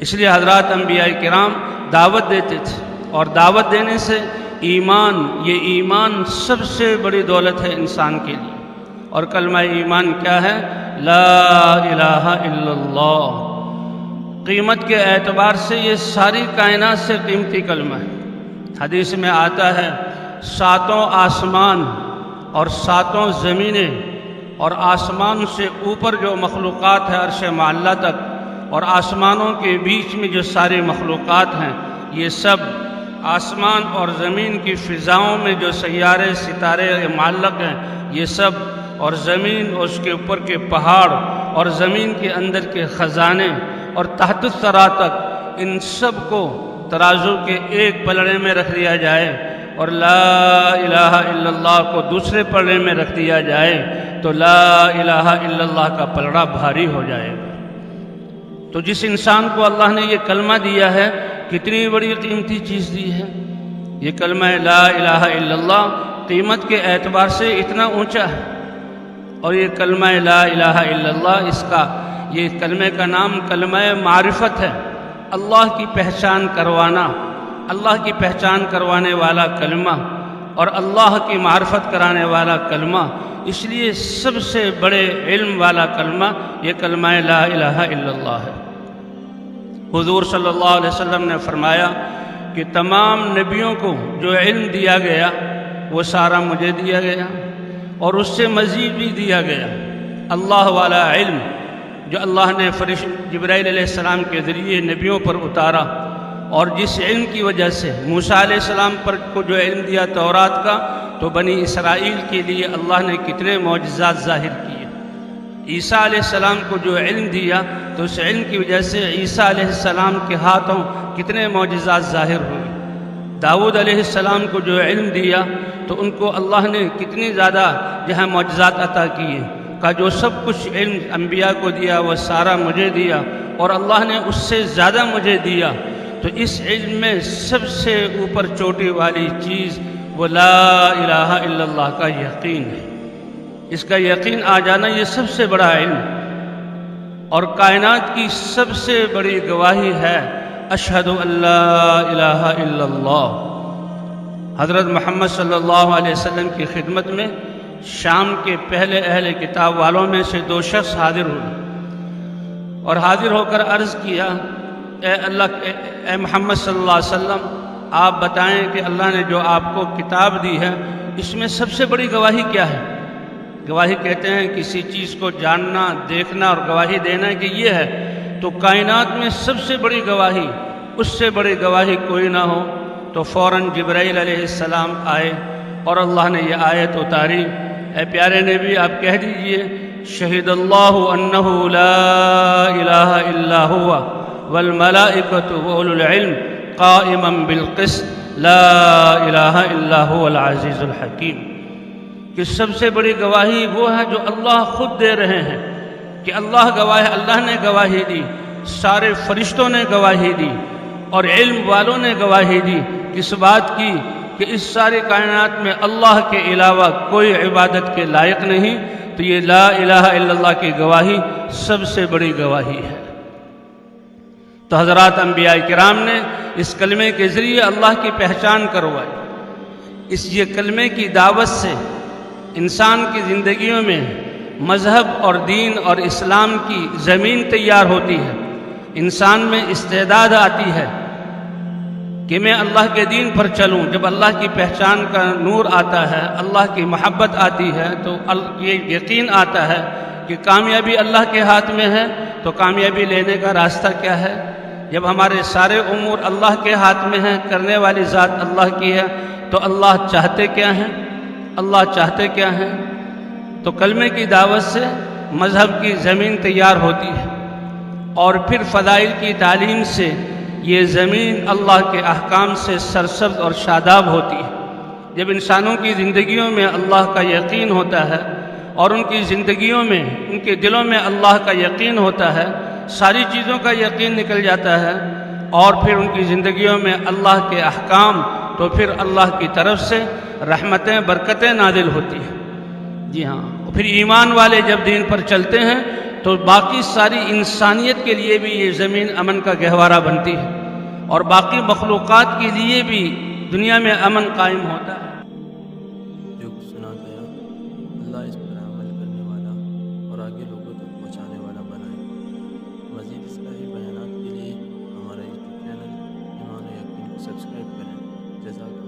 اس لیے حضرات انبیاء کرام دعوت دیتے تھے، اور دعوت دینے سے ایمان، یہ ایمان سب سے بڑی دولت ہے انسان کے لیے۔ اور کلمہ ایمان کیا ہے؟ لا الہ الا اللہ۔ قیمت کے اعتبار سے یہ ساری کائنات سے قیمتی کلمہ ہے۔ حدیث میں آتا ہے 7 آسمان اور 7 زمینیں اور آسمان سے اوپر جو مخلوقات ہے عرش معلیٰ تک، اور آسمانوں کے بیچ میں جو ساری مخلوقات ہیں، یہ سب آسمان اور زمین کی فضاؤں میں جو سیارے ستارے معلق ہیں، یہ سب، اور زمین اور اس کے اوپر کے پہاڑ اور زمین کے اندر کے خزانے اور تحت الثری تک، ان سب کو ترازو کے ایک پلڑے میں رکھ دیا جائے اور لا الہ الا اللہ کو دوسرے پلڑے میں رکھ دیا جائے تو لا الہ الا اللہ کا پلڑا بھاری ہو جائے گا۔ تو جس انسان کو اللہ نے یہ کلمہ دیا ہے، کتنی بڑی قیمتی چیز دی ہے یہ کلمہ لا الہ الا اللہ، قیمت کے اعتبار سے اتنا اونچا ہے۔ اور یہ کلمہ لا الہ الا اللہ، یہ کلمے کا نام کلمہ معرفت ہے، اللہ کی پہچان کروانا، اللہ کی پہچان کروانے والا کلمہ اور اللہ کی معرفت کرانے والا کلمہ۔ اس لیے سب سے بڑے علم والا کلمہ یہ کلمہ لا الہ الا اللہ ہے۔ حضور صلی اللہ علیہ وسلم نے فرمایا کہ تمام نبیوں کو جو علم دیا گیا وہ سارا مجھے دیا گیا اور اس سے مزید بھی دیا گیا۔ اللہ والا علم جو اللہ نے جبرائیل علیہ السلام کے ذریعے نبیوں پر اتارا، اور جس علم کی وجہ سے موسیٰ علیہ السلام پر کو جو علم دیا تورات کا، تو بنی اسرائیل کے لیے اللہ نے کتنے معجزات ظاہر کیے۔ عیسیٰ علیہ السلام کو جو علم دیا تو اس علم کی وجہ سے عیسیٰ علیہ السلام کے ہاتھوں کتنے معجزات ظاہر ہوئے۔ داؤد علیہ السلام کو جو علم دیا تو ان کو اللہ نے کتنی زیادہ معجزات عطا کیے، کہ جو سب کچھ علم انبیاء کو دیا وہ سارا مجھے دیا اور اللہ نے اس سے زیادہ مجھے دیا۔ تو اس علم میں سب سے اوپر چوٹی والی چیز وہ لا الہ الا اللہ کا یقین ہے۔ اس کا یقین آ جانا یہ سب سے بڑا علم، اور کائنات کی سب سے بڑی گواہی ہے اشہد ان لا الہ الا اللہ۔ حضرت محمد صلی اللہ علیہ وسلم کی خدمت میں شام کے پہلے اہل کتاب والوں میں سے 2 شخص حاضر ہوئے اور حاضر ہو کر عرض کیا، اے محمد صلی اللہ علیہ وسلم، آپ بتائیں کہ اللہ نے جو آپ کو کتاب دی ہے اس میں سب سے بڑی گواہی کیا ہے؟ گواہی کہتے ہیں کسی چیز کو جاننا، دیکھنا اور گواہی دینا کہ یہ ہے، تو کائنات میں سب سے بڑی گواہی، اس سے بڑی گواہی کوئی نہ ہو۔ تو فوراً جبرائیل علیہ السلام آئے اور اللہ نے یہ آیت اتاری، اے پیارے نبی آپ کہہ دیجئے شہد اللہ انہ لا الہ الا ہوا والملائکۃ واولو العلم قائما بالقسط لا الہ الا هو العزیز الحکیم، کہ سب سے بڑی گواہی وہ ہے جو اللہ خود دے رہے ہیں، کہ اللہ نے گواہی دی، سارے فرشتوں نے گواہی دی اور علم والوں نے گواہی دی، کس بات کی؟ کہ اس ساری کائنات میں اللہ کے علاوہ کوئی عبادت کے لائق نہیں۔ تو یہ لا الہ الا اللہ کی گواہی سب سے بڑی گواہی ہے۔ تو حضرات انبیاء کرام نے اس کلمے کے ذریعے اللہ کی پہچان کروائی۔ یہ کلمے کی دعوت سے انسان کی زندگیوں میں مذہب اور دین اور اسلام کی زمین تیار ہوتی ہے، انسان میں استعداد آتی ہے کہ میں اللہ کے دین پر چلوں۔ جب اللہ کی پہچان کا نور آتا ہے، اللہ کی محبت آتی ہے، تو یہ یقین آتا ہے کہ کامیابی اللہ کے ہاتھ میں ہے۔ تو کامیابی لینے کا راستہ کیا ہے؟ جب ہمارے سارے امور اللہ کے ہاتھ میں ہیں، کرنے والی ذات اللہ کی ہے، تو اللہ چاہتے کیا ہیں؟ اللہ چاہتے کیا ہیں؟ تو کلمے کی دعوت سے مذہب کی زمین تیار ہوتی ہے، اور پھر فضائل کی تعلیم سے یہ زمین اللہ کے احکام سے سرسبز اور شاداب ہوتی ہے۔ جب انسانوں کی زندگیوں میں اللہ کا یقین ہوتا ہے اور ان کی زندگیوں میں، ان کے دلوں میں اللہ کا یقین ہوتا ہے، ساری چیزوں کا یقین نکل جاتا ہے، اور پھر ان کی زندگیوں میں اللہ کے احکام، تو پھر اللہ کی طرف سے رحمتیں، برکتیں نازل ہوتی ہیں۔ جی ہاں، پھر ایمان والے جب دین پر چلتے ہیں تو باقی ساری انسانیت کے لیے بھی یہ زمین امن کا گہوارہ بنتی ہے اور باقی مخلوقات کے لیے بھی دنیا میں امن قائم ہوتا ہے۔ جو کچھ سنا گیا اللہ اس پر عمل کرنے والا اور آگے لوگوں تک پہنچانے والا بنائے۔ مزید اصلاحی بیانات کے لیے ہمارا یوٹیوب چینل ایمان و یقین کو سبسکرائب کریں۔ جزاک